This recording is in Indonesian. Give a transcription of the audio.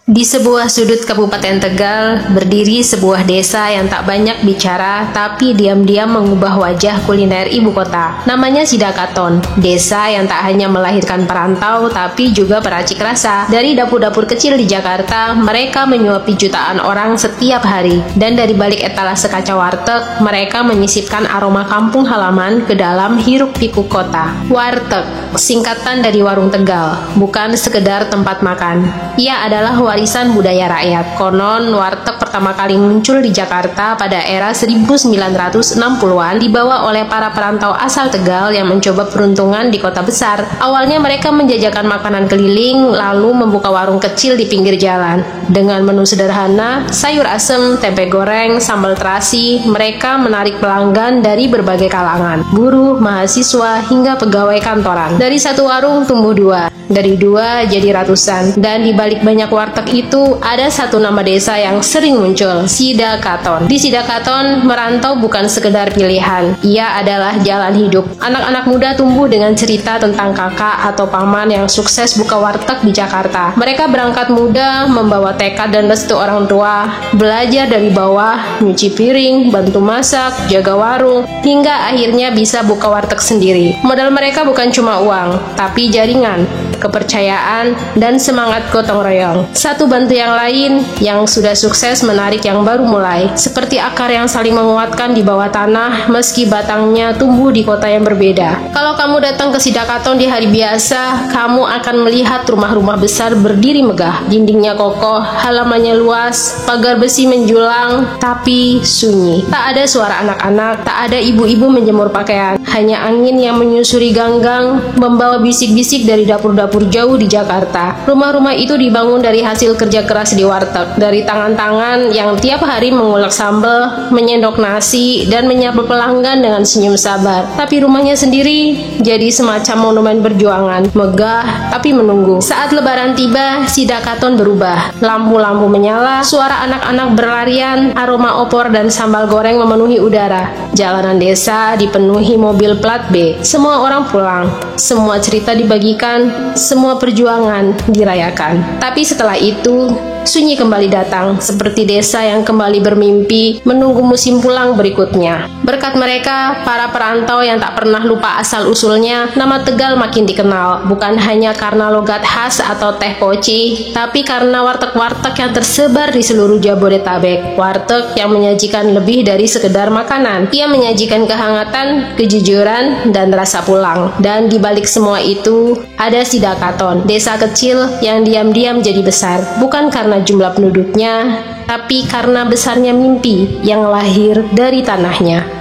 Di sebuah sudut Kabupaten Tegal, berdiri sebuah desa yang tak banyak bicara, tapi diam-diam mengubah wajah kuliner ibu kota. Namanya Sidakaton, desa yang tak hanya melahirkan perantau, tapi juga peracik rasa. Dari dapur-dapur kecil di Jakarta, mereka menyuapi jutaan orang setiap hari. Dan dari balik etalase kaca warteg, mereka menyisipkan aroma kampung halaman ke dalam hiruk-pikuk kota. Warteg, singkatan dari warung Tegal, bukan sekedar tempat makan. Ia adalah warisan budaya rakyat. Konon, warteg pertama kali muncul di Jakarta pada era 1960-an dibawa oleh para perantau asal Tegal yang mencoba peruntungan di kota besar. Awalnya mereka menjajakan makanan keliling, lalu membuka warung kecil di pinggir jalan. Dengan menu sederhana, sayur asem, tempe goreng, sambal terasi, mereka menarik pelanggan dari berbagai kalangan. Buruh, mahasiswa, hingga pegawai kantoran. Dari satu warung tumbuh dua, dari dua jadi ratusan. Dan di balik banyak warteg itu, ada satu nama desa yang sering muncul, Sidakaton. Di Sidakaton, merantau bukan sekedar pilihan, ia adalah jalan hidup. Anak-anak muda tumbuh dengan cerita tentang kakak atau paman yang sukses buka warteg di Jakarta. Mereka berangkat muda, membawa tekad dan restu orang tua, belajar dari bawah, nyuci piring, bantu masak, jaga warung, hingga akhirnya bisa buka warteg sendiri. Modal mereka bukan cuma uang, tapi jaringan, kepercayaan, dan semangat gotong royong. Satu bantu yang lain, yang sudah sukses menarik yang baru mulai, seperti akar yang saling menguatkan di bawah tanah meski batangnya tumbuh di kota yang berbeda. Kalau kamu datang ke Sidakaton di hari biasa, kamu akan melihat rumah-rumah besar berdiri megah, dindingnya kokoh, halamannya luas, pagar besi menjulang, tapi sunyi. Tak ada suara anak-anak, tak ada ibu-ibu menjemur pakaian, hanya angin yang menyusuri ganggang, membawa bisik-bisik dari dapur-dapur jauh di Jakarta. Rumah-rumah itu dibangun dari hasil kerja keras di warteg, dari tangan-tangan yang tiap hari mengulek sambal, menyendok nasi, dan menyapa pelanggan dengan senyum sabar. Tapi rumahnya sendiri jadi semacam monumen perjuangan, megah tapi menunggu. Saat lebaran tiba, Sidakaton berubah. Lampu-lampu menyala, suara anak-anak berlarian, aroma opor dan sambal goreng memenuhi udara. Jalanan desa dipenuhi mobil plat B. Semua orang pulang, semua cerita dibagikan, semua perjuangan dirayakan. Tapi setelah itu, sunyi kembali datang, seperti desa yang kembali bermimpi menunggu musim pulang berikutnya. Berkat mereka, para perantau yang tak pernah lupa asal-usulnya, nama Tegal makin dikenal, bukan hanya karena logat khas atau teh poci, tapi karena warteg-warteg yang tersebar di seluruh Jabodetabek. Warteg yang menyajikan lebih dari sekedar makanan. Ia menyajikan kehangatan, kejujuran, dan rasa pulang. Dan di balik semua itu, ada Sidakaton, desa kecil yang diam-diam jadi besar, bukan karena jumlah penduduknya, tapi karena besarnya mimpi yang lahir dari tanahnya.